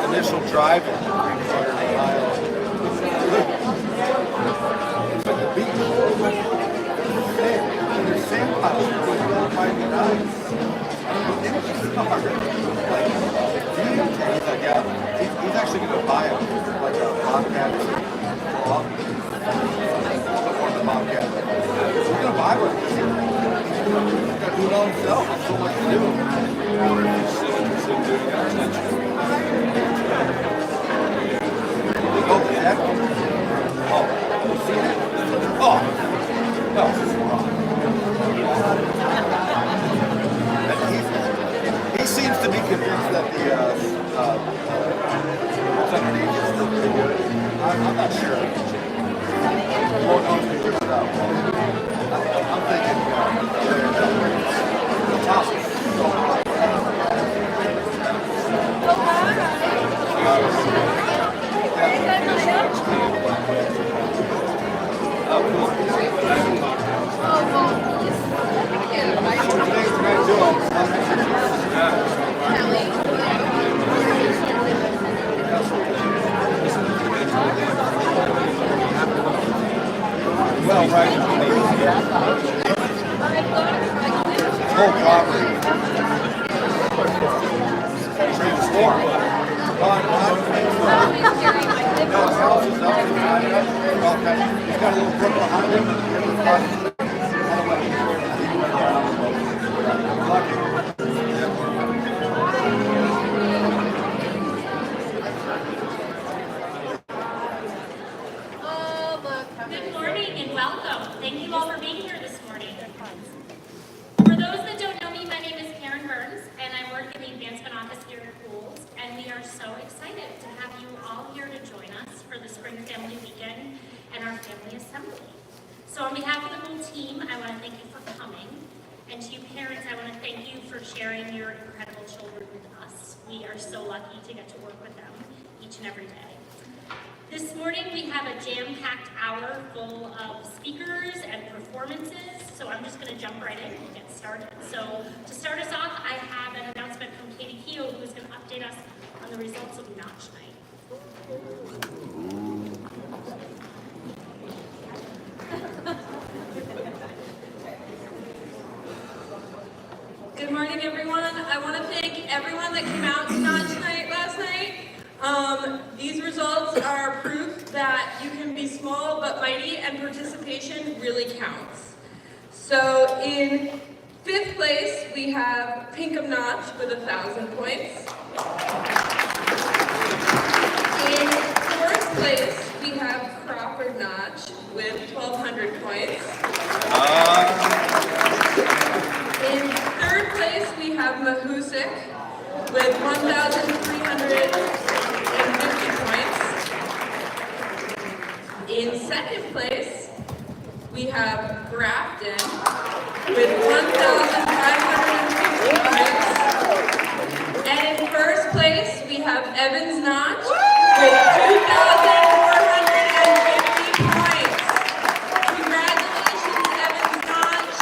Initial driving. There's sandboxes with little tiny knives. He's actually going to buy him like a bobcat. Before the bobcat. He's going to buy one. He's going to do it all himself. There's so much to do. Oh, Jack. Oh, you see that? Oh, no. He seems to be convinced that the what's underneath is still pretty good. I'm not sure. Won't know if he figures it out. I'm thinking the top is so high. Oh, cool. Well, right. Whole property. Transform. No, his house is up. He's got a little brook behind him. Good morning and welcome. Thank you all for being here this morning. For those that don't know me, my name is Karen Burns, and I work in the advancement office here at Gould, and we are so excited to have you all here to join us for the Spring Family Weekend and our Family Assembly. So on behalf of the whole team, I want to thank you for coming, and to you parents, I want to thank you for sharing your incredible children with us. We are so lucky to get to work with them each and every day. This morning we have a jam-packed hour full of speakers and performances, so I'm just going to jump right in and get started. So to start us off, I have an announcement from Katie Keogh, who is going to update us on the results of Notch Night. Good morning, everyone. I want to thank everyone that came out to Notch Night last night. These results are proof that you can be small but mighty, and participation really counts. So in 5th place, we have Pinkham Notch with 1,000 points. In 4th place, we have Crawford Notch with 1,200 points. In 3rd place, we have Mahoosic with 1,350 points. In 2nd place, we have Grafton with 1,550 points. And in 1st place, we have Evans Notch with 2,450 points. Congratulations, Evans Notch.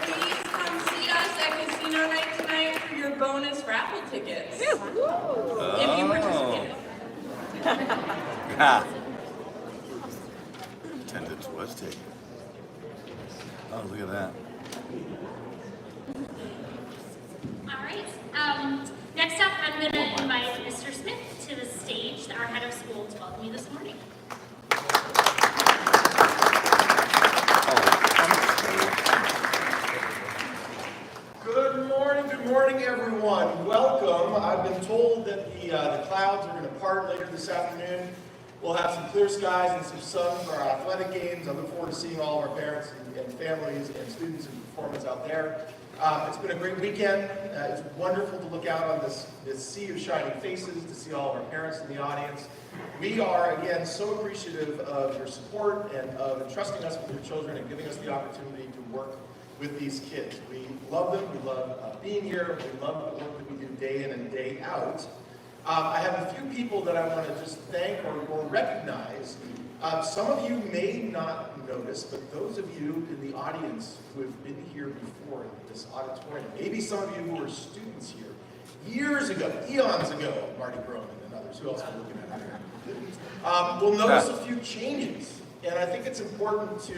Please come see us at Casino Night tonight for your bonus raffle tickets. If you participated. Attendance was taken. Oh, look at that. All right. Next up, I'm going to invite Mr. Smith to the stage, our head of school, to welcome you this morning. Good morning, everyone. Welcome. I've been told that the clouds are going to part later this afternoon. We'll have some clear skies and some sun for our athletic games. I look forward to seeing all of our parents and families and students and performance out there. It's been a great weekend. It's wonderful to look out on this sea of shining faces, to see all of our parents in the audience. We are, again, so appreciative of your support and of entrusting us with your children and giving us the opportunity to work with these kids. We love them. We love being here. We love the work that we do day in and day out. I have a few people that I want to just thank or recognize. Some of you may not notice, but those of you in the audience who have been here before in this auditorium, maybe some of you who were students here years ago, eons ago, Marty Groman and others, who else are looking at here, will notice a few changes. And I think it's important to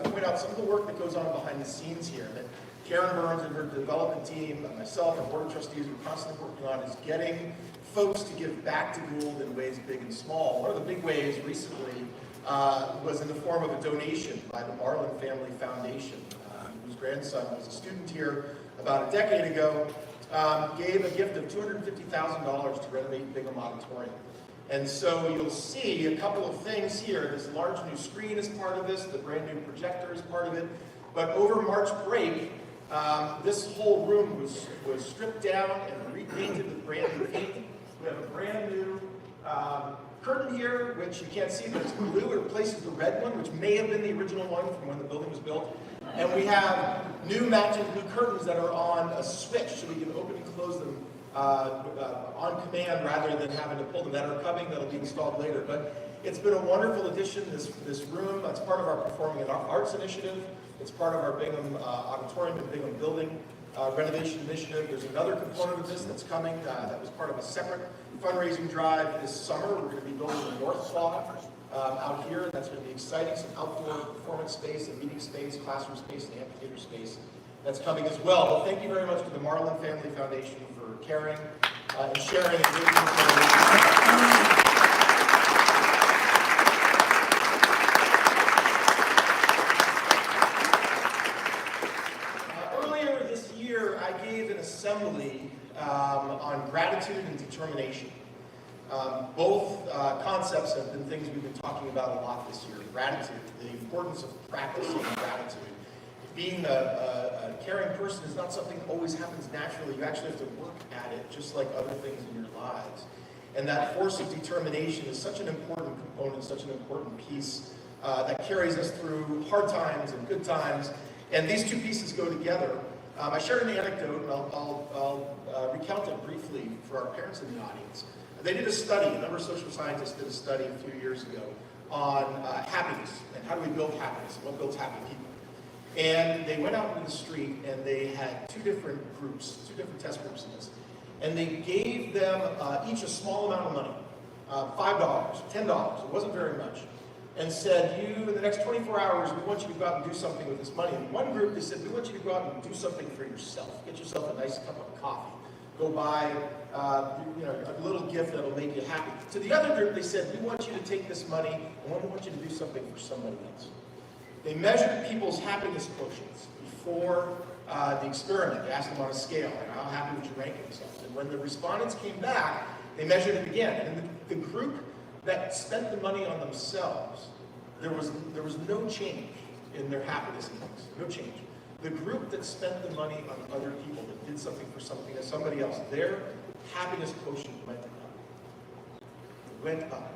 point out some of the work that goes on behind the scenes here, that Karen Burns and her development team, and myself, and Board of Trustees are constantly working on, is getting folks to give back to Gould in ways big and small. One of the big ways recently was in the form of a donation by the Marlin Family Foundation, whose grandson was a student here about a decade ago, gave a gift of $250,000 to renovate Bingham Auditorium. And so you'll see a couple of things here. This large new screen is part of this, the brand new projector is part of it. But over March break, this whole room was stripped down and repainted with brand new paint. We have a brand new curtain here, which you can't see, but it's blue. It replaces the red one, which may have been the original one from when the building was built. And we have new matching blue curtains that are on a switch, so we can open and close them on command rather than having to pull them. That are coming, that'll be installed later. But it's been a wonderful addition, this room. That's part of our Performing Arts Initiative. It's part of our Bingham Auditorium and Bingham Building renovation initiative. There's another component of this that's coming that was part of a separate fundraising drive this summer. We're going to be building the North Quad out here, and that's going to be exciting. Some outdoor performance space, and meeting space, classroom space, and amphitheater space that's coming as well. But thank you very much to the Marlin Family Foundation for caring and sharing and giving information. Assembly on gratitude and determination. Both concepts have been things we've been talking about a lot this year. Gratitude, the importance of practicing gratitude. Being a caring person is not something that always happens naturally. You actually have to work at it, just like other things in your lives. And that force of determination is such an important component, such an important piece that carries us through hard times and good times. And these two pieces go together. I shared an anecdote, and I'll recount it briefly for our parents in the audience. They did a study, a number of social scientists did a study a few years ago on happiness, and how do we build happiness, and what builds happy people. And they went out into the street, and they had two different test groups in this. And they gave them each a small amount of money, $5, $10, it wasn't very much. And said, you, in the next 24 hours, we want you to go out and do something with this money. In one group, they said, we want you to go out and do something for yourself. Get yourself a nice cup of coffee. Go buy a little gift that'll make you happy. To the other group, they said, we want you to take this money, and we want you to do something for somebody else. They measured people's happiness quotients before the experiment. They asked them on a scale, how happy would you rank yourself? And when the respondents came back, they measured it again. And the group that spent the money on themselves, there was no change in their happiness index, no change. The group that spent the money on other people, that did something for somebody else, their happiness quotient went up. It went up.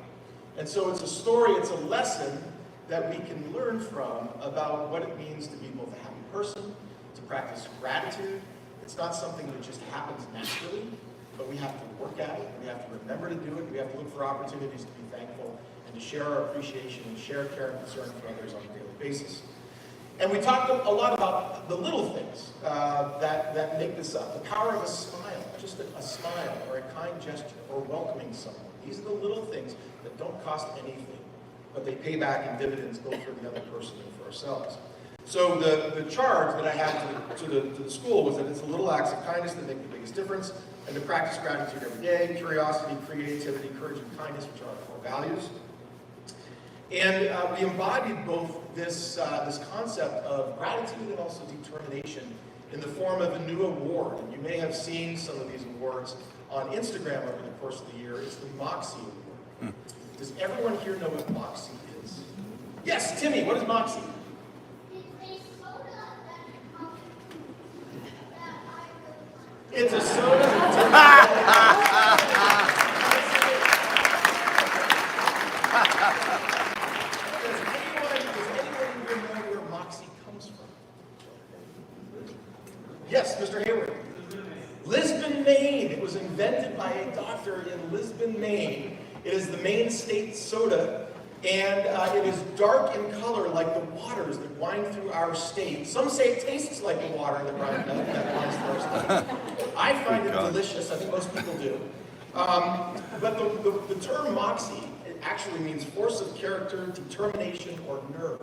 And so it's a story, it's a lesson that we can learn from about what it means to be both a happy person, to practice gratitude. It's not something that just happens naturally, but we have to work at it, we have to remember to do it, we have to look for opportunities to be thankful and to share our appreciation and share care and concern for others on a daily basis. And we talked a lot about the little things that make this up. The power of a smile, just a smile or a kind gesture or welcoming someone. These are the little things that don't cost anything, but they pay back in dividends both for the other person and for ourselves. So the charge that I had to the school was that it's the little acts of kindness that make the biggest difference, and to practice gratitude every day, curiosity, creativity, courage, and kindness, which are our core values. And we embodied both this concept of gratitude and also determination in the form of a new award. And you may have seen some of these awards on Instagram over the course of the year. It's the Moxie Award. Does everyone here know what Moxie is? Yes, Timmy, what is Moxie? It's a soda. Does anyone here know where Moxie comes from? Yes, Mr. Hayward. Lisbon, Maine. It was invented by a doctor in Lisbon, Maine. It is the Maine state soda, and it is dark in color like the waters that wind through our state. Some say it tastes like the water that winds through our state. I find it delicious. I think most people do. But the term Moxie, it actually means force of character, determination, or nerve.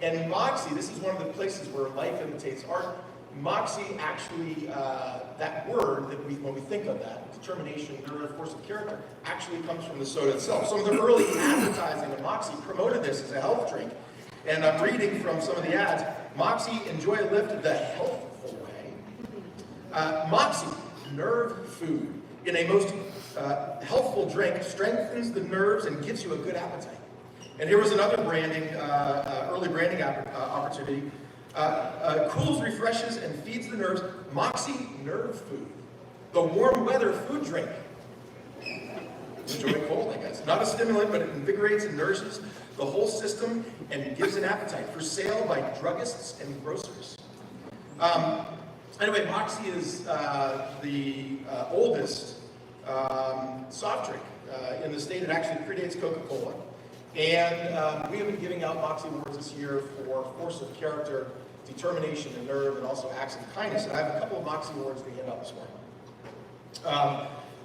And Moxie, this is one of the places where life imitates art. Moxie actually, that word, that when we think of that, determination, nerve, force of character, actually comes from the soda itself. Some of the early advertising of Moxie promoted this as a health drink. And I'm reading from some of the ads. Moxie, enjoy a lift the healthful way. Moxie, nerve food. In a most healthful drink, strengthens the nerves and gives you a good appetite. And here was another branding, early branding opportunity. Cools, refreshes, and feeds the nerves. Moxie Nerve Food. The warm weather food drink. Enjoy cold, I guess. Not a stimulant, but it invigorates and nourishes the whole system and gives an appetite. For sale by druggists and grocers. Anyway, Moxie is the oldest soft drink in the state. It actually predates Coca-Cola. And we have been giving out Moxie Awards this year for force of character, determination and nerve, and also acts of kindness. And I have a couple of Moxie Awards to hand out this morning.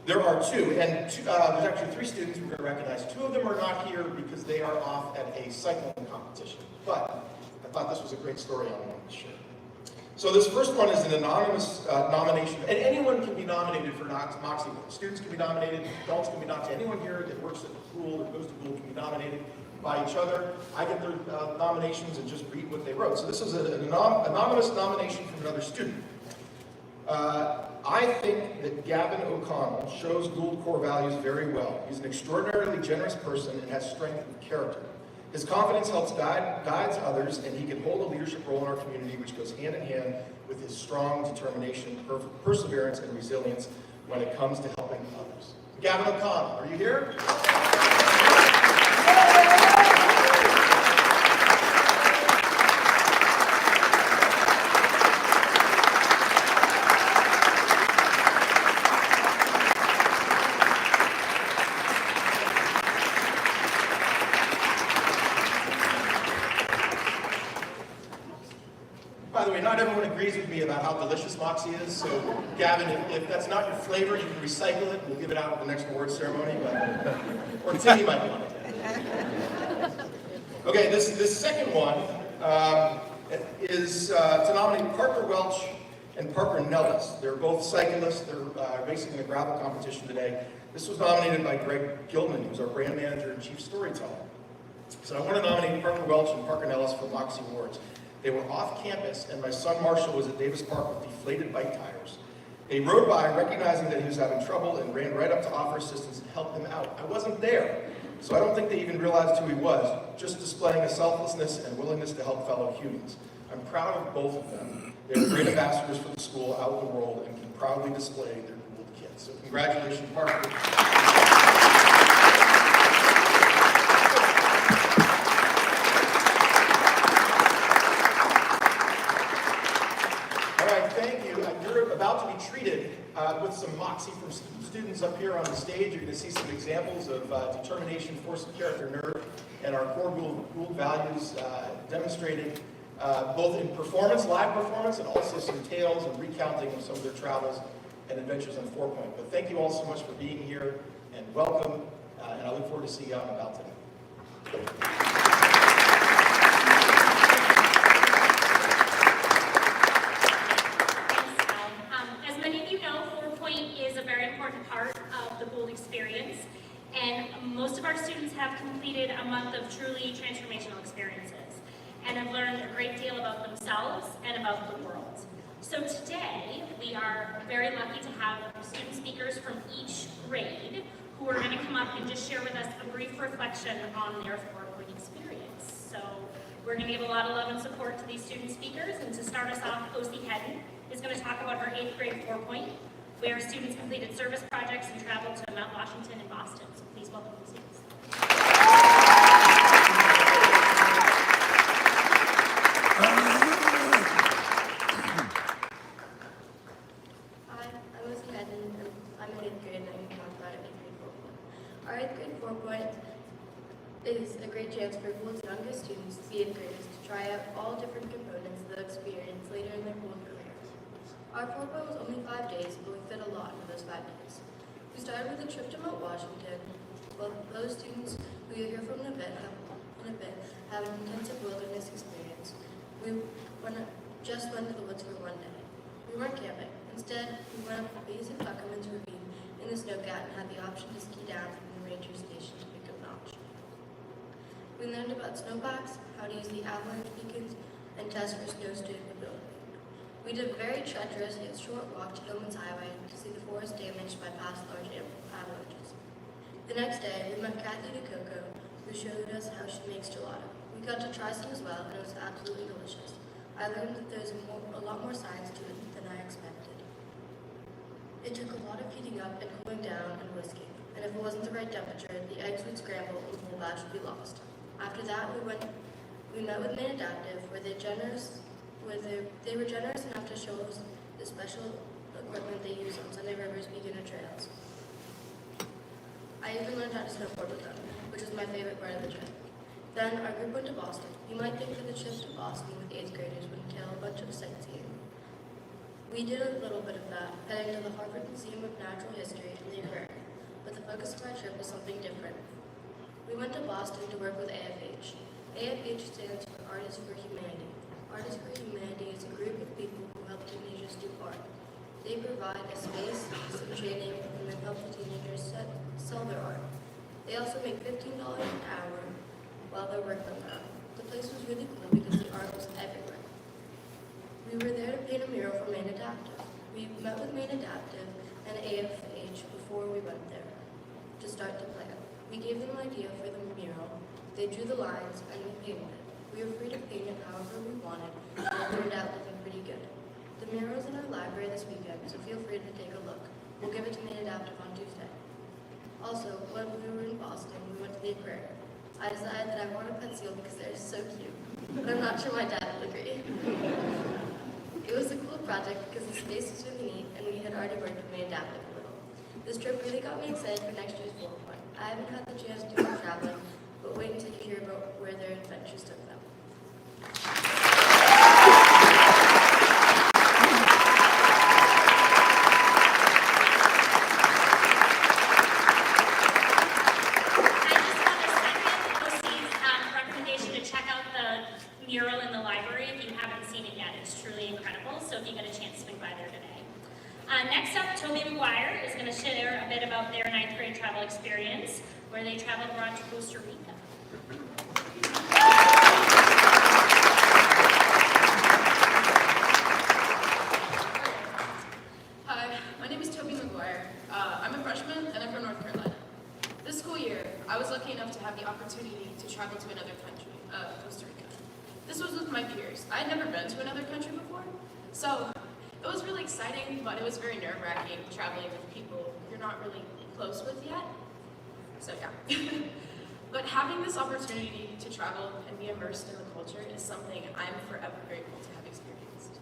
There are two, and there's actually 3 students we're going to recognize. 2 of them are not here because they are off at a cycling competition. But I thought this was a great story I wanted to share. So this first one is an anonymous nomination, and anyone can be nominated for Moxie Awards. Students can be nominated, adults can be nominated. Anyone here that works at the Gould or goes to Gould can be nominated by each other. I get their nominations and just read what they wrote. So this is an anonymous nomination from another student. I think that Gavin O'Connell shows Gould core values very well. He's an extraordinarily generous person and has strength of character. His confidence helps guides others, and he can hold a leadership role in our community, which goes hand in hand with his strong determination, perseverance, and resilience when it comes to helping others. Gavin O'Connell, are you here? By the way, not everyone agrees with me about how delicious Moxie is, so Gavin, if that's not your flavor, you can recycle it. We'll give it out at the next awards ceremony, or Timmy might want it. Okay, this second one is to nominate Parker Welch and Parker Nellis. They're both cyclists. They're racing in a gravel competition today. This was nominated by Greg Gilman, who's our brand manager and chief storyteller. So I want to nominate Parker Welch and Parker Nellis for Moxie Awards. They were off campus, and my son Marshall was at Davis Park with deflated bike tires. They rode by, recognizing that he was having trouble, and ran right up to offer assistance and help him out. I wasn't there, so I don't think they even realized who he was, just displaying a selflessness and willingness to help fellow humans. I'm proud of both of them. They are great ambassadors for the school out in the world and can proudly display their Gould kits. So congratulations, Parker. About to be treated with some Moxie from students up here on the stage. You're going to see some examples of determination, force of character, nerve, and our core Gould values demonstrated both in performance, live performance, and also some tales and recounting of some of their travels and adventures on 4 Point. But thank you all so much for being here, and welcome. look forward to seeing you out and about today. Thanks, Al. As many of you know, 4-Point is a very important part of the Gould experience, and most of our students have completed a month of truly transformational experiences and have learned a great deal about themselves and about the world. So today, we are very lucky to have student speakers from each grade who are going to come up and just share with us a brief reflection on their 4-Point experience. So we're going to give a lot of love and support to these student speakers, and to start us off, Osi Hedden is going to talk about her 8th grade 4-Point, where students completed service projects and traveled to Mount Washington and Boston. So please welcome the students. Hi, I'm Osi Hedden, and I'm in 8th grade, and I'm going to talk about 8th grade 4-Point. Our 8th grade 4-Point is a great chance for Gould's younger students, the 8th graders, to try out all different components they'll experience later in their Gould career. Our 4-Point was only 5 days, but we fit a lot into those 5 days. We started with a trip to Mount Washington. Well, those students who you'll hear from in a bit have an intensive wilderness experience. We just went to the woods for 1 day. We weren't camping. Instead, we went up the base of Tuckerman's Ravine in the snowcat and had the option to ski down from the ranger station to pick up Notch. We learned about snowpacks, how to use the avalanche beacons, and test for snow stability. We did a very treacherous yet short walk to Hillman's Highway to see the forest damaged by past large avalanches. The next day, we met Kathy DeCoco, who showed us how she makes gelato. We got to try some as well, and it was absolutely delicious. I learned that there's a lot more science to it than I expected. It took a lot of heating up and cooling down and whisking, and if it wasn't the right temperature, the eggs would scramble and the whole batch would be lost. After that, we met with Maine Adaptive, where they were generous enough to show us the special equipment they use on Sunday River's beginner trails. I even learned how to snowboard with them, which was my favorite part of the trip. Then our group went to Boston. You might think that the trip to Boston with 8th graders would entail a bunch of sightseeing. We did a little bit of that, heading to the Harvard Museum of Natural History and the aquarium, but the focus of our trip was something different. We went to Boston to work with AFH. AFH stands for Artists for Humanity. Artists for Humanity is a group of people who help teenagers do art. They provide a space, some training, and then help the teenagers sell their art. They also make $15 an hour while they're working on that. The place was really cool because the art was everywhere. We were there to paint a mural for Maine Adaptive. We met with Maine Adaptive and AFH before we went there to start the plan. We gave them an idea for the mural. They drew the lines and we painted it. We were free to paint it however we wanted, and it turned out looking pretty good. The mural is in our library this weekend, so feel free to take a look. We'll give it to Maine Adaptive on Tuesday. Also, when we were in Boston, we went to the aquarium. I decided that I wanted a pet seal because they're so cute, but I'm not sure my dad would agree. It was a cool project because the space was really neat and we had already worked with Maine Adaptive a little. This trip really got me excited for next year's 4-Point. I haven't had the chance to do more traveling, but wait until you hear about where their adventures took them. Mural in the library if you haven't seen it yet. It's truly incredible, so if you get a chance, swing by there today. Next up, Toby McGuire is going to share a bit about their 9th grade travel experience, where they traveled abroad to Costa Rica. Hi, my name is Toby McGuire. I'm a freshman and I'm from North Carolina. This school year, I was lucky enough to have the opportunity to travel to another country, Costa Rica. This was with my peers. I had never been to another country before, so it was really exciting, but it was very nerve-wracking traveling with people you're not really close with yet. So yeah. But having this opportunity to travel and be immersed in the culture is something I'm forever grateful to have experienced.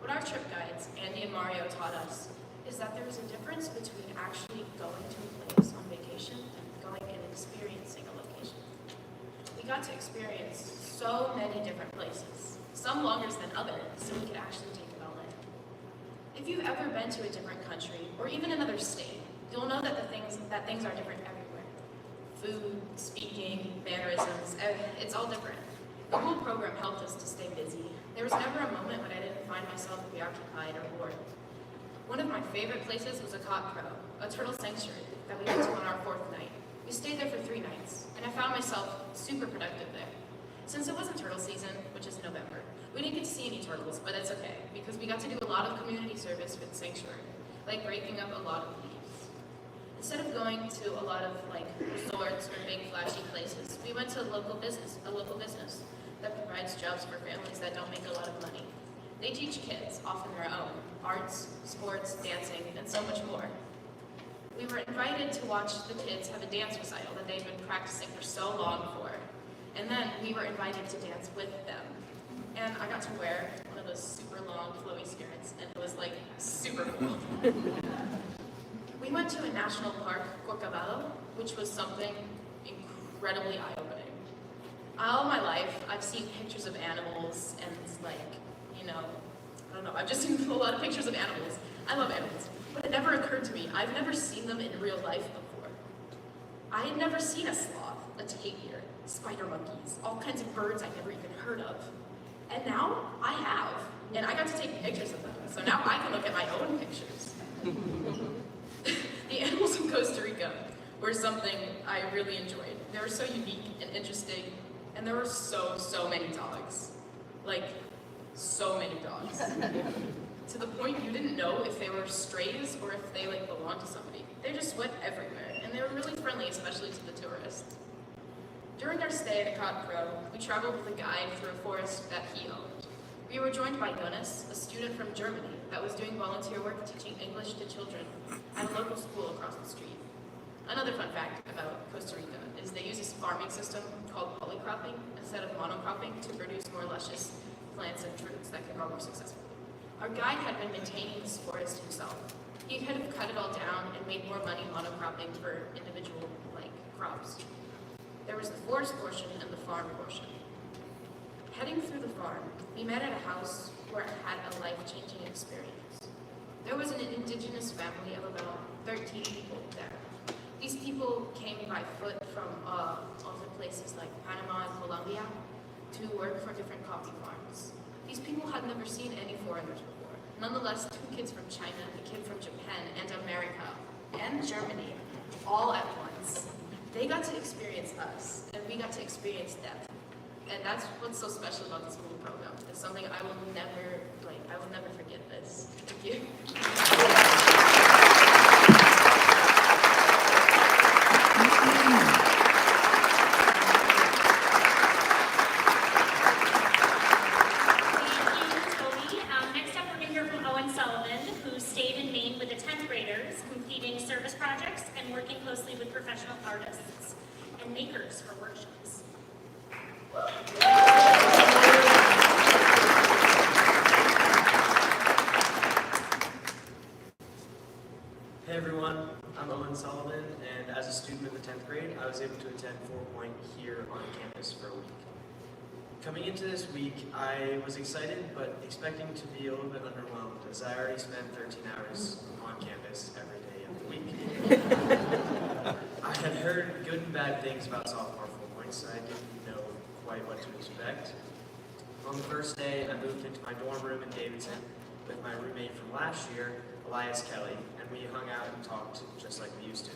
What our trip guides, Andy and Mario, taught us is that there is a difference between actually going to a place on vacation and going and experiencing a location. We got to experience so many different places, some longer than others, so we could actually take it all in. If you've ever been to a different country, or even another state, you'll know that things are different everywhere. food, speaking, mannerisms, it's all different. The whole program helped us to stay busy. There was never a moment when I didn't find myself preoccupied or bored. One of my favorite places was a cot crow, a turtle sanctuary that we went to on our 4th night. We stayed there for 3 nights, and I found myself super productive there. Since it wasn't turtle season, which is November, we didn't get to see any turtles, but that's okay, because we got to do a lot of community service for the sanctuary, like breaking up a lot of leaves. Instead of going to a lot of resorts or big flashy places, we went to a local business that provides jobs for families that don't make a lot of money. They teach kids, often their own, arts, sports, dancing, and so much more. We were invited to watch the kids have a dance recital that they've been practicing for so long for, and then we were invited to dance with them. And I got to wear one of those super long flowy skirts, and it was super cool. We went to a national park, Corcovado, which was something incredibly eye-opening. All my life, I've seen pictures of animals, and I don't know, I've just seen a lot of pictures of animals. I love animals, but it never occurred to me, I've never seen them in real life before. I had never seen a sloth, a tapir, spider monkeys, all kinds of birds I'd never even heard of. And now, I have, and I got to take pictures of them, so now I can look at my own pictures. The animals in Costa Rica were something I really enjoyed. They were so unique and interesting, and there were so many dogs. So many dogs. To the point you didn't know if they were strays or if they belonged to somebody. They just went everywhere, and they were really friendly, especially to the tourists. During our stay at Cot Crow, we traveled with a guide through a forest that he owned. We were joined by Jonas, a student from Germany that was doing volunteer work teaching English to children at a local school across the street. Another fun fact about Costa Rica is they use a farming system called polycropping instead of monocropping to produce more luscious plants and fruits that can grow more successfully. Our guide had been maintaining this forest himself. He could have cut it all down and made more money monocropping for individual crops. There was the forest portion and the farm portion. Heading through the farm, we met at a house where it had a life-changing experience. There was an indigenous family of about 13 people there. These people came by foot from other places like Panama and Colombia to work for different coffee farms. These people had never seen any foreigners before. Nonetheless, 2 kids from China, a kid from Japan and America, and Germany, all at once. They got to experience us, and we got to experience them. And that's what's so special about the school program. It's something I will never forget this. Thank you. Closely with professional artists and makers for workshops. Hey everyone, I'm Owen Sullivan, and as a student in the 10th grade, I was able to attend 4 Point here on campus for a week. Coming into this week, I was excited, but expecting to be a little bit underwhelmed, as I already spent 13 hours on campus every day of the week. I had heard good and bad things about sophomore 4 Point, so I didn't know quite what to expect. On the first day, I moved into my dorm room in Davidson with my roommate from last year, Elias Kelly, and we hung out and talked just like we used to.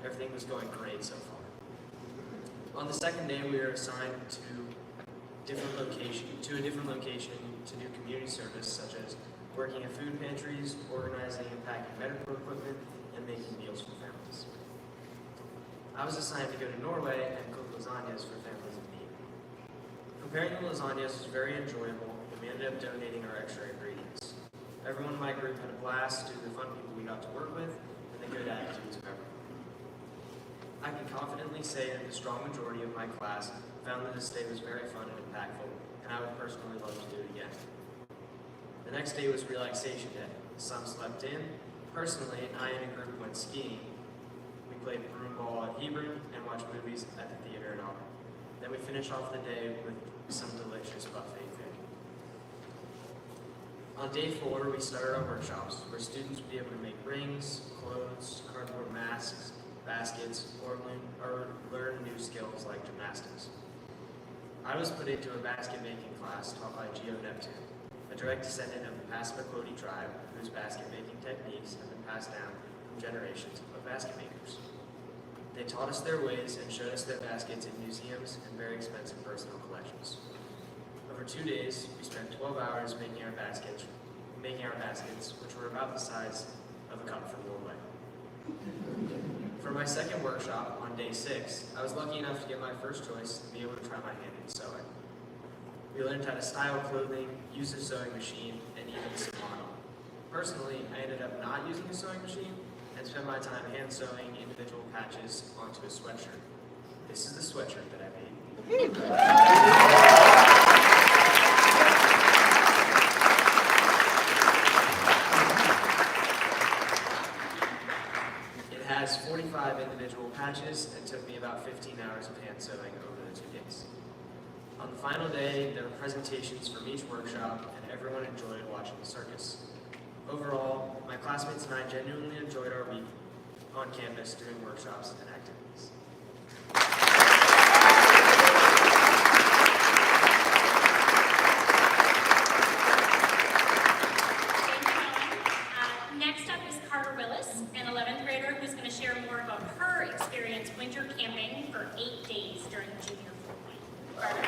Everything was going great so far. On the second day, we were assigned to a different location to do community service, such as working at food pantries, organizing and packing medical equipment, and making meals for families. I was assigned to go to Norway and cook lasagnas for families in need. Preparing the lasagnas was very enjoyable, and we ended up donating our extra ingredients. Everyone in my group had a blast due to the fun people we got to work with and the good attitudes of everyone. I can confidently say that the strong majority of my class found that this day was very fun and impactful, and I would personally love to do it again. The next day was relaxation day. Some slept in. Personally, I and a group went skiing. We played broom ball at Hebron and watched movies at the theater in Auburn. Then we finished off the day with some delicious buffet food. On day 4, we started our workshops, where students would be able to make rings, clothes, cardboard masks, baskets, or learn new skills like gymnastics. I was put into a basket-making class taught by Geo Neptune, a direct descendant of the Passamaquoddy tribe whose basket-making techniques have been passed down from generations of basket makers. They taught us their ways and showed us their baskets in museums and very expensive personal collections. Over 2 days, we spent 12 hours making our baskets, which were about the size of a cup from Norway. For my second workshop, on day 6, I was lucky enough to get my first choice and be able to try my hand in sewing. We learned how to style clothing, use a sewing machine, and even sew on. Personally, I ended up not using a sewing machine and spent my time hand sewing individual patches onto a sweatshirt. This is the sweatshirt that I made. It has 45 individual patches and took me about 15 hours of hand sewing over the 2 days. On the final day, there were presentations from each workshop, and everyone enjoyed watching the circus. Overall, my classmates and I genuinely enjoyed our week on campus doing workshops and activities. Next up is Carter Willis, an 11th grader who's going to share more about her experience winter camping for 8 days during junior 4 point. Carter.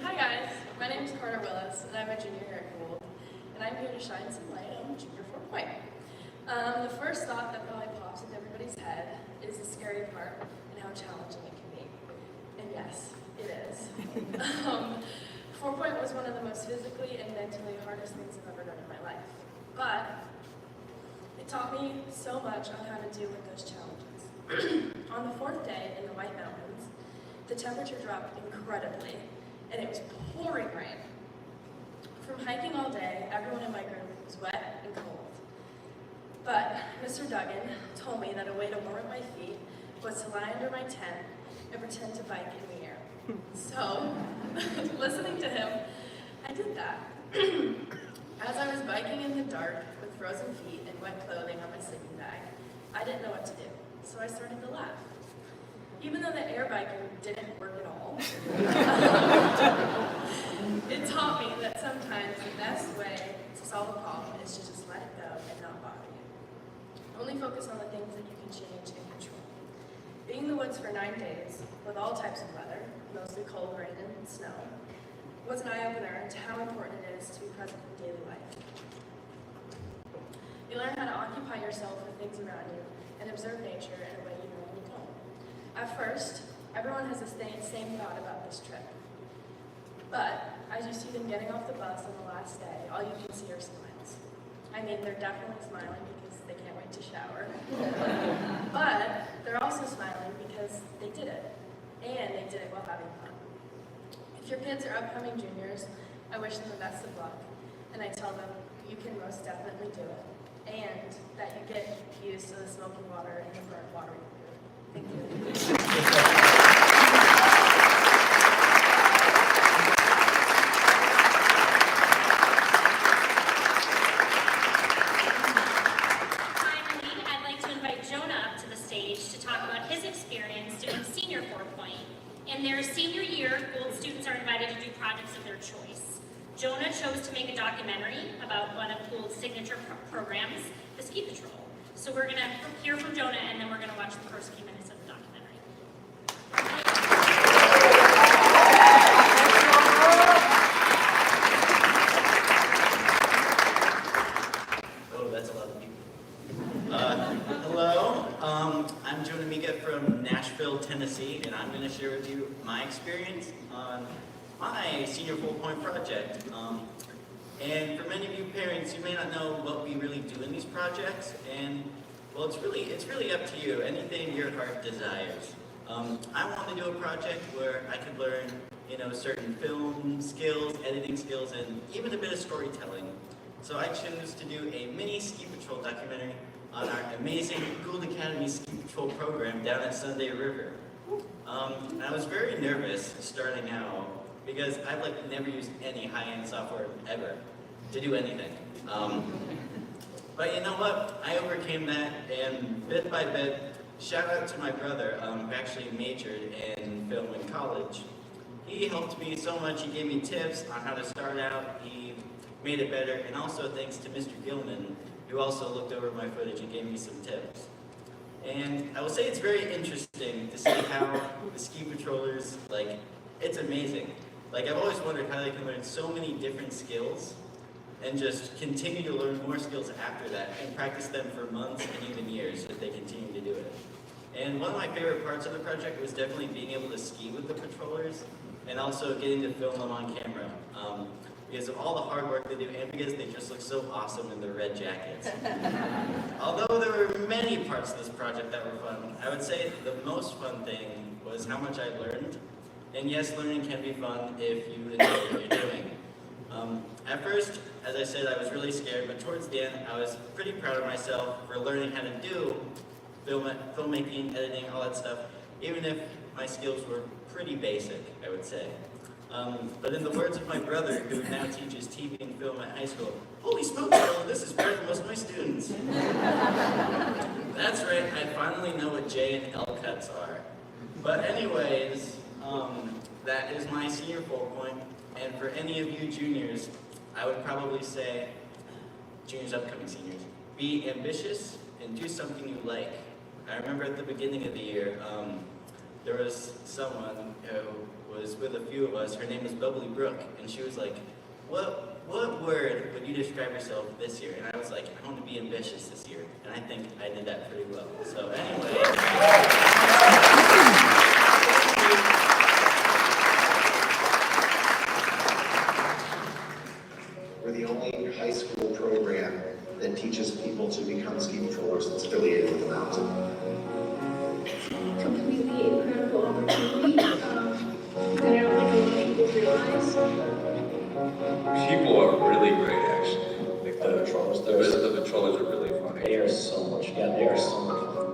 Hi guys, my name is Carter Willis, and I'm a junior here at Gould, and I'm here to shine some light on junior 4 point. The first thought that probably pops into everybody's head is the scary part and how challenging it can be. And yes, it is. 4 point was one of the most physically and mentally hardest things I've ever done in my life. But it taught me so much on how to deal with those challenges. On the 4th day in the White Mountains, the temperature dropped incredibly, and it was pouring rain. From hiking all day, everyone in my group was wet and cold. But Mr. Duggan told me that a way to warm my feet was to lie under my tent and pretend to bike in the air. So, listening to him, I did that. As I was biking in the dark with frozen feet and wet clothing on my sleeping bag, I didn't know what to do, so I started to laugh. Even though the air biking didn't work at all, it taught me that sometimes the best way to solve a problem is to just let it go and not bother you. Only focus on the things that you can change and control. Being in the woods for 9 days, with all types of weather, mostly cold, rain, and snow, was an eye-opener into how important it is to be present in daily life. You learn how to occupy yourself with things around you and observe nature in a way you normally don't. At first, everyone has the same thought about this trip. But as you see them getting off the bus on the last day, all you can see are smiles. I mean, they're definitely smiling because they can't wait to shower. But they're also smiling because they did it. And they did it while having fun. If your kids are upcoming juniors, I wish them the best of luck. And I tell them, you can most definitely do it. And that you get used to the smoking water and the burnt water in your food. Thank you. In their senior year, Gould students are invited to do projects of their choice. Jonah chose to make a documentary about one of Gould's signature programs, the Ski Patrol. So we're going to hear from Jonah, and then we're going to watch the first few minutes of the documentary. Oh, that's a lot of people. Hello, I'm Jonah Mika from Nashville, Tennessee, and I'm going to share with you my experience on my senior 4 point project. And for many of you parents, you may not know what we really do in these projects, and well, it's really up to you. Anything your heart desires. I want to do a project where I could learn, certain film skills, editing skills, and even a bit of storytelling. So I chose to do a mini ski patrol documentary on our amazing Gould Academy ski patrol program down at Sunday River. I was very nervous starting out, because I've like never used any high-end software ever to do anything. But you know what? I overcame that, and bit by bit, shout out to my brother, who actually majored in film in college. He helped me so much. He gave me tips on how to start out. He made it better, and also thanks to Mr. Gilman, who also looked over my footage and gave me some tips. And I will say it's very interesting to see how the ski patrollers, like, it's amazing. Like, I've always wondered how they can learn so many different skills and just continue to learn more skills after that and practice them for months and even years if they continue to do it. And one of my favorite parts of the project was definitely being able to ski with the patrollers and also getting to film them on camera. Because of all the hard work they do and because they just look so awesome in their red jackets. Although there were many parts of this project that were fun, I would say the most fun thing was how much I learned. And yes, learning can be fun if you enjoy what you're doing. At first, as I said, I was really scared, but towards the end, I was pretty proud of myself for learning how to do filmmaking, editing, all that stuff, even if my skills were pretty basic, I would say. But in the words of my brother, who now teaches TV and film at high school, holy smokes, bro, this is better than most of my students. That's right, I finally know what J and L cuts are. But anyways, that is my senior focal point. And for any of you juniors, I would probably say, juniors, upcoming seniors, be ambitious and do something you like. I remember at the beginning of the year, there was someone who was with a few of us. Her name was Bubbly Brooke, and she was like, what word would you describe yourself this year? And I was like, I want to be ambitious this year. And I think I did that pretty well. So anyway. We're the only high school program that teaches people to become ski patrollers that's affiliated with the mountain. Completely incredible opportunity that I don't think a lot of people realize. People are really great, actually. Like The patrollers, the patrollers are really funny. they are so much, yeah, they are so much fun.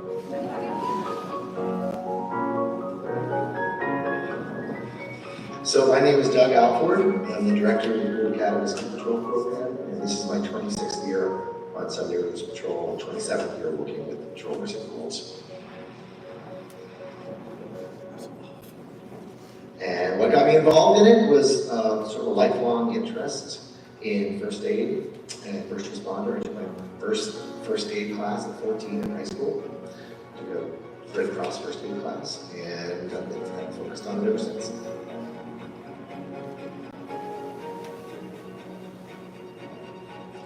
So my name is Doug Alford. I'm the director of the Gould Academy Ski Patrol Program, and this is my 26th year on Sunday Rivers Patrol and 27th year working with the patrollers in Gould. And what got me involved in it was sort of a lifelong interest in first aid and first responder. I took my first aid class at 14 in high school. I took a Red Cross first aid class, and I've been kind of focused on it ever since.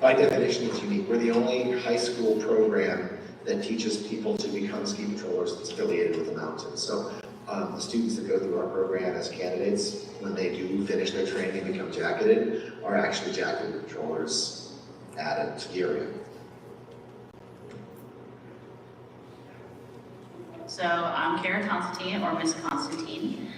By definition, it's unique. We're the only high school program that teaches people to become ski patrollers that's affiliated with the mountain. So the students that go through our program as candidates, when they do finish their training and become jacketed, are actually jacketed patrollers at a ski area. So I'm Karen Constantine, or Miss Constantine.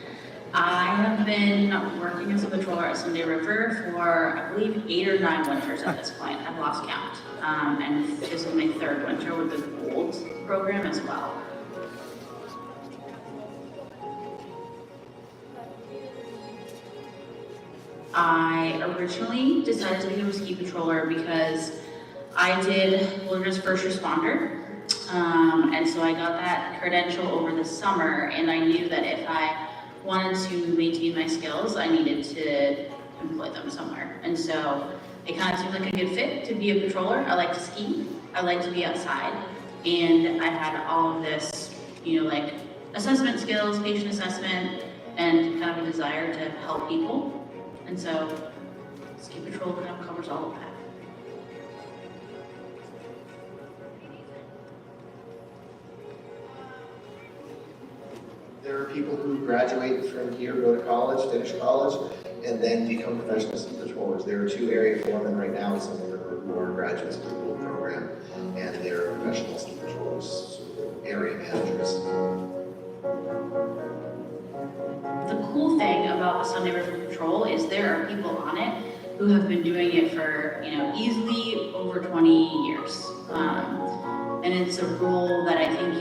I have been working as a patroller at Sunday River for, I believe, 8 or 9 winters at this point. I've lost count. And this is my 3rd winter with the Gould program as well. I originally decided to become a ski patroller because I did wilderness first responder. And so I got that credential over the summer, and I knew that if I wanted to maintain my skills, I needed to employ them somewhere. And so it kind of seemed like a good fit to be a patroller. I like to ski, I like to be outside, and I had all of this, like assessment skills, patient assessment, and kind of a desire to help people. And so ski patrol kind of covers all of that. There are people who graduate from here, go to college, finish college, and then become professional ski patrollers. There are 2 area foremen right now in Sunday River who are graduates of the Gould program, and they're professional ski patrollers, area managers. The cool thing about the Sunday River Patrol is there are people on it who have been doing it for, easily over 20 years. And it's a role that I think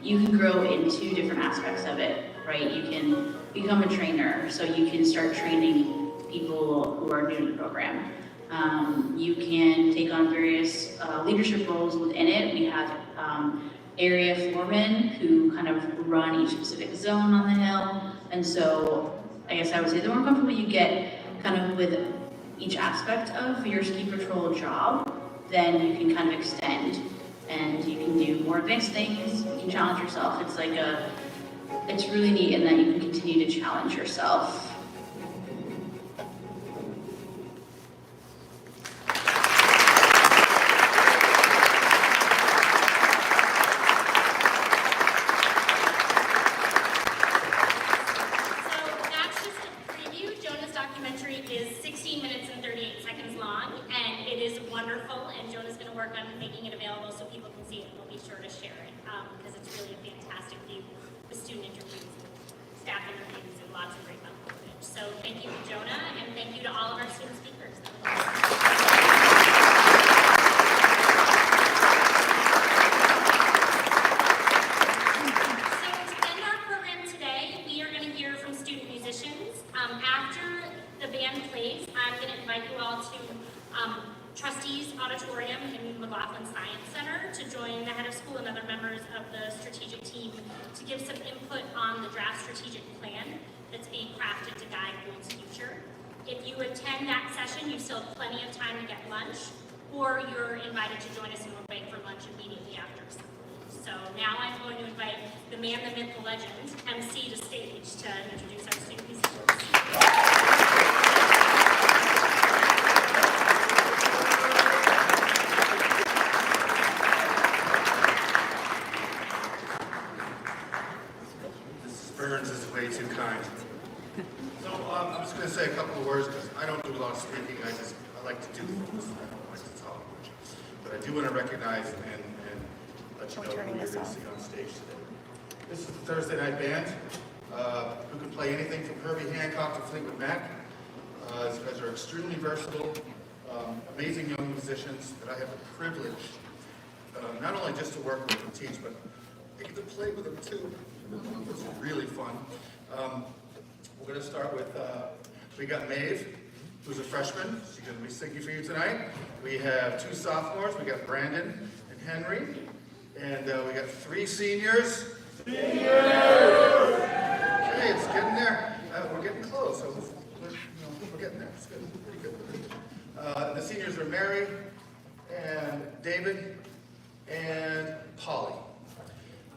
you can grow into different aspects of it, right? You can become a trainer, so you can start training people who are new to the program. You can take on various leadership roles within it. We have area foremen who kind of run each specific zone on the hill. And so I guess I would say the more comfortable you get kind of with each aspect of your ski patrol job, then you can kind of extend and you can do more advanced things, you can challenge yourself. It's really neat in that you can continue to challenge yourself. To give some input on the draft strategic plan that's being crafted to guide Gould's future. If you attend that session, you still have plenty of time to get lunch, or you're invited to join us and we'll break for lunch immediately after assembly. So now I'm going to invite the man, the myth, the legend, MC to stage to introduce our student musicians. Burns is way too kind. So I'm just going to say a couple of words because I don't do a lot of speaking. I like to do things. I don't like to talk much. But I do want to recognize and let you know who you're going to see on stage today. This is the Thursday Night Band, who can play anything from Herbie Hancock to Fleetwood Mac. These guys are extremely versatile, amazing young musicians that I have the privilege not only just to work with and teach, but I get to play with them too. It's really fun. We're going to start with, we got Maeve, who's a freshman. She's going to be singing for you tonight. We have 2 sophomores. We got Brandon and Henry. And we got 3 seniors. Seniors! Okay, it's getting there. We're getting close. So we're getting there. It's good. Pretty good. The seniors are Mary and David and Polly.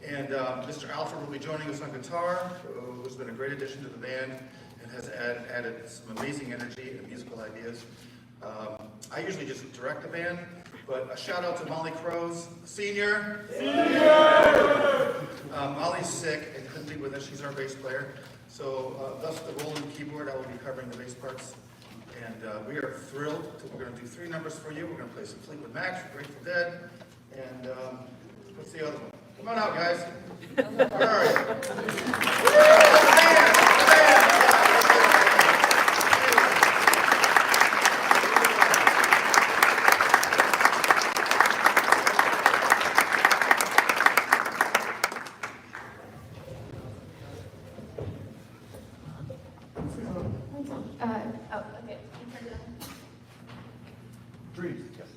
And Mr. Alfred will be joining us on guitar, who's been a great addition to the band and has added some amazing energy and musical ideas. I usually just direct the band, but a shout out to Molly Crows, senior. Molly's sick and couldn't be with us. She's our bass player. So thus the rolling keyboard, I will be covering the bass parts. And we are thrilled. We're going to do 3 numbers for you. We're going to play some Fleetwood Mac, Grateful Dead, and what's the other one? Come on out, guys. All right. Okay. Dreams. Yes.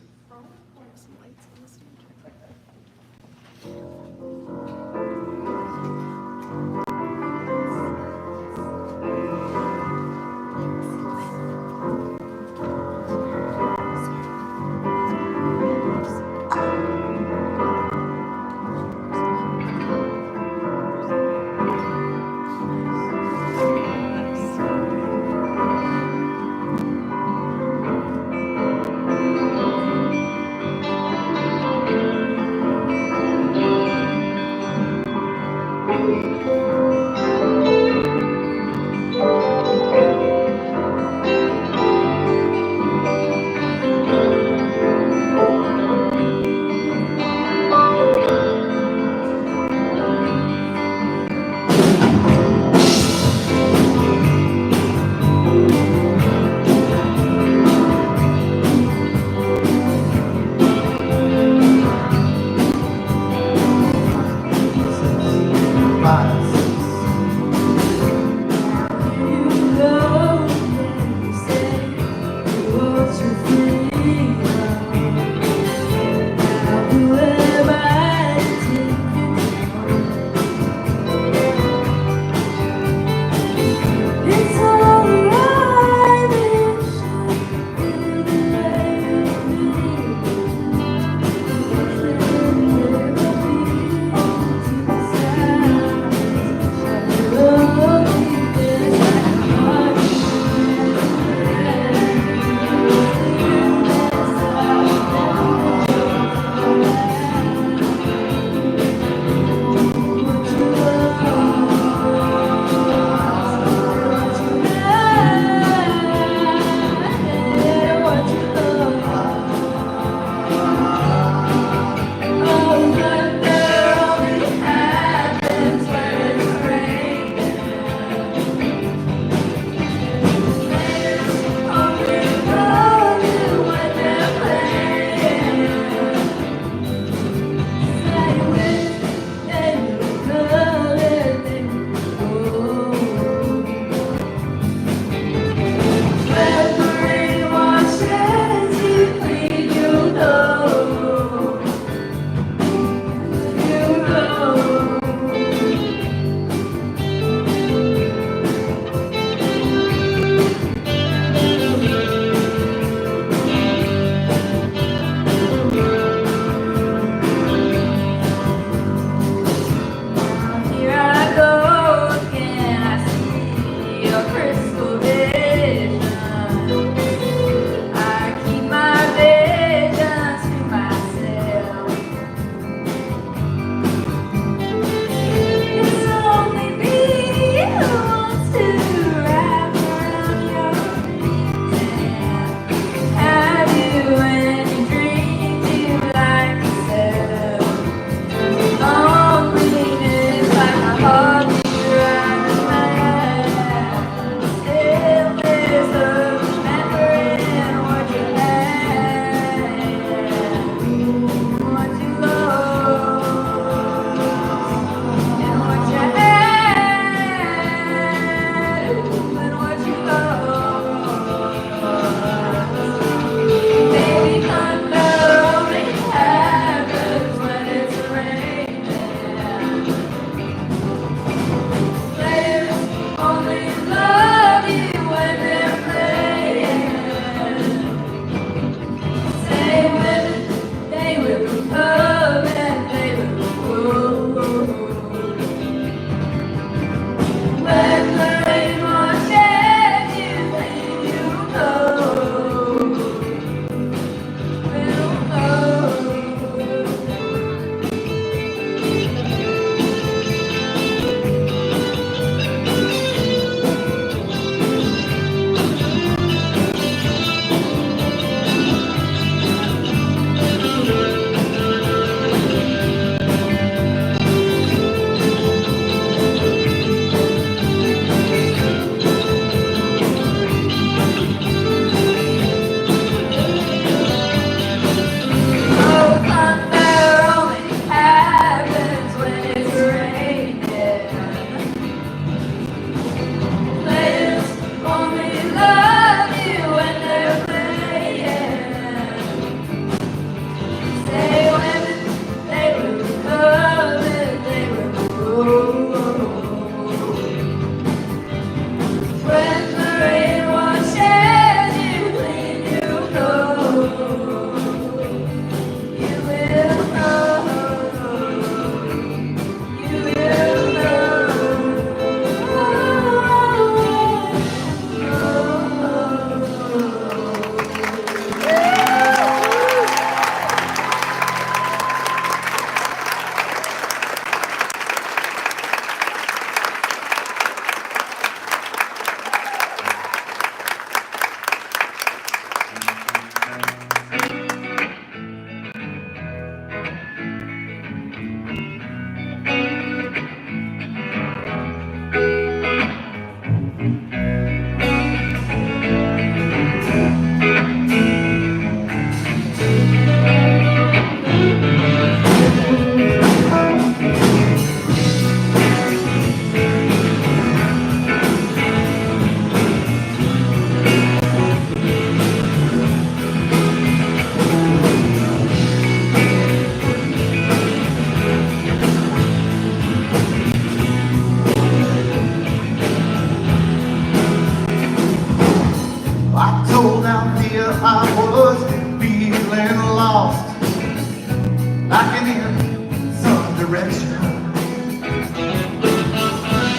lacking in some direction.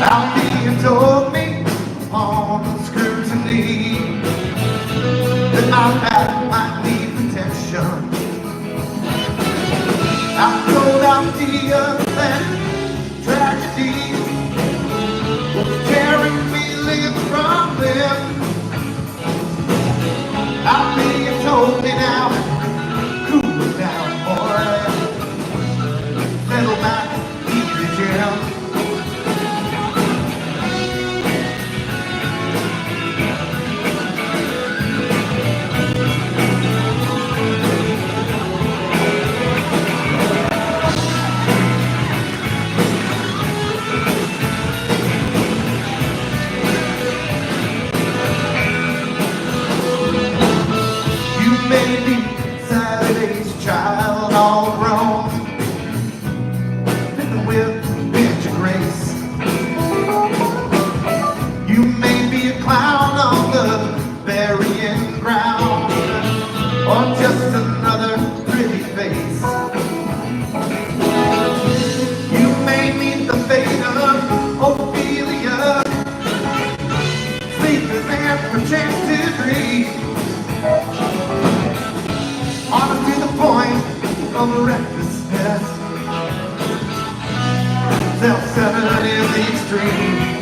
How he told me on scrutiny that my back might need protection. I told Althea that tragedy was tearing me limb from limb. Althea told me now, cool it down, boy. Settle back, easy, Jim. Maybe Saturday's child all grown, living with a pinch of grace. You may be a clown on the burying ground, or just another pretty face. You may meet the fate of Ophelia, sleepers and protected dreams. Honest to the point of recklessness, self-centered in the extreme.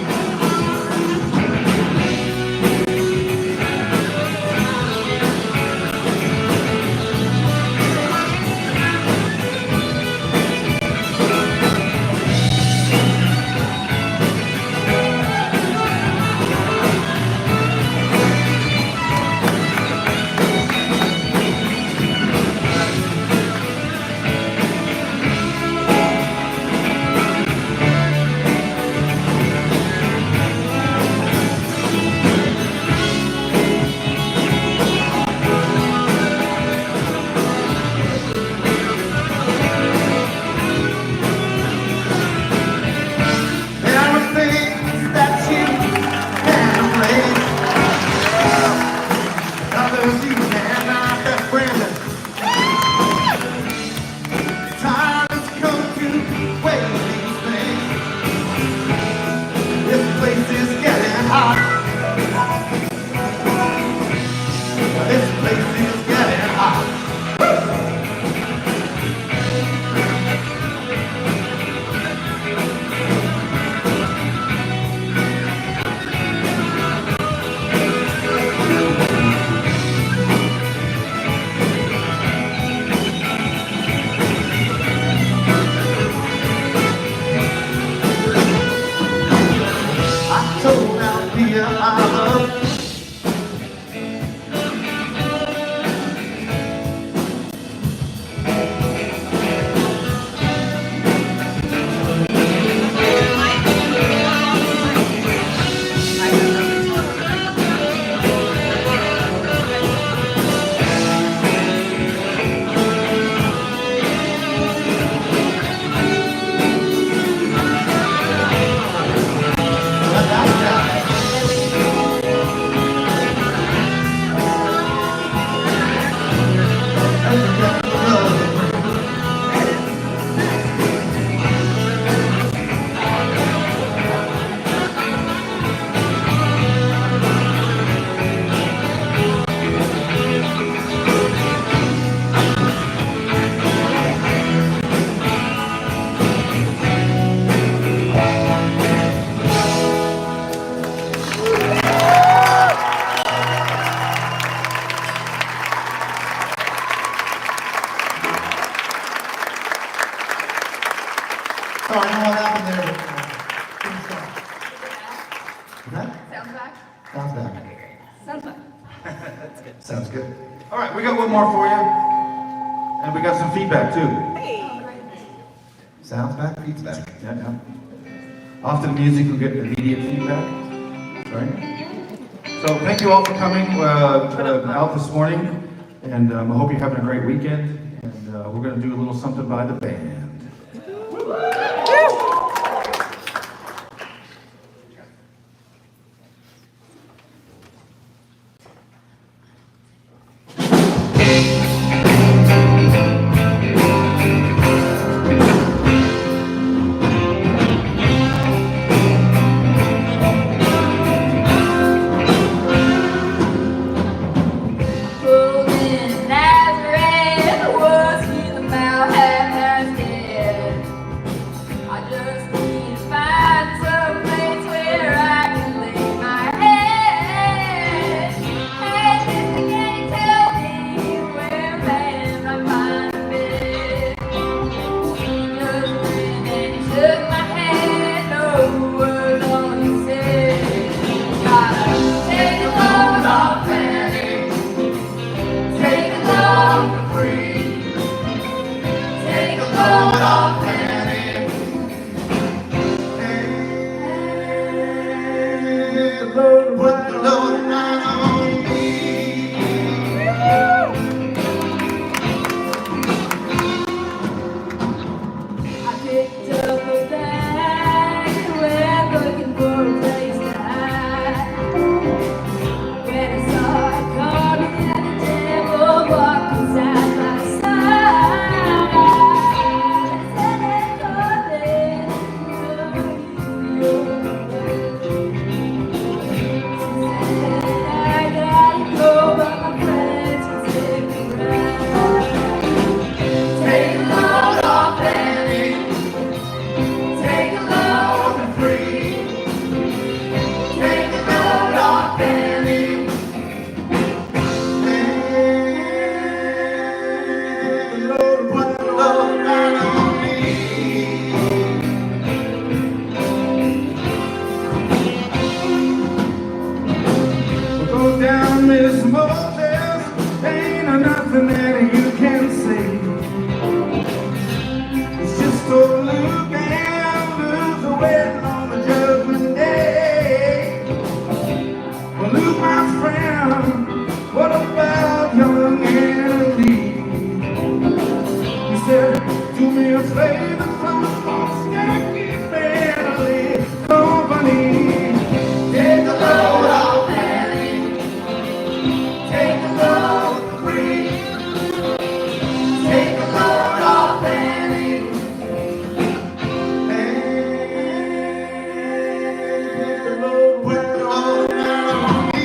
Sorry, I don't know what happened there. Sounds back? Sounds back. Okay, great. Sounds back. Sounds good. All right, we got one more for you. And we got some feedback too. Hey. Sounds back, feeds back. Yeah, yeah. Often music will get immediate feedback. Right? So thank you all for coming out this morning. And I hope you're having a great weekend. And we're going to do a little something by the band. said, do me a favor, come on, snacky family company. Take the load off Annie. Take the load free. Take the load off Annie. And the load went on me.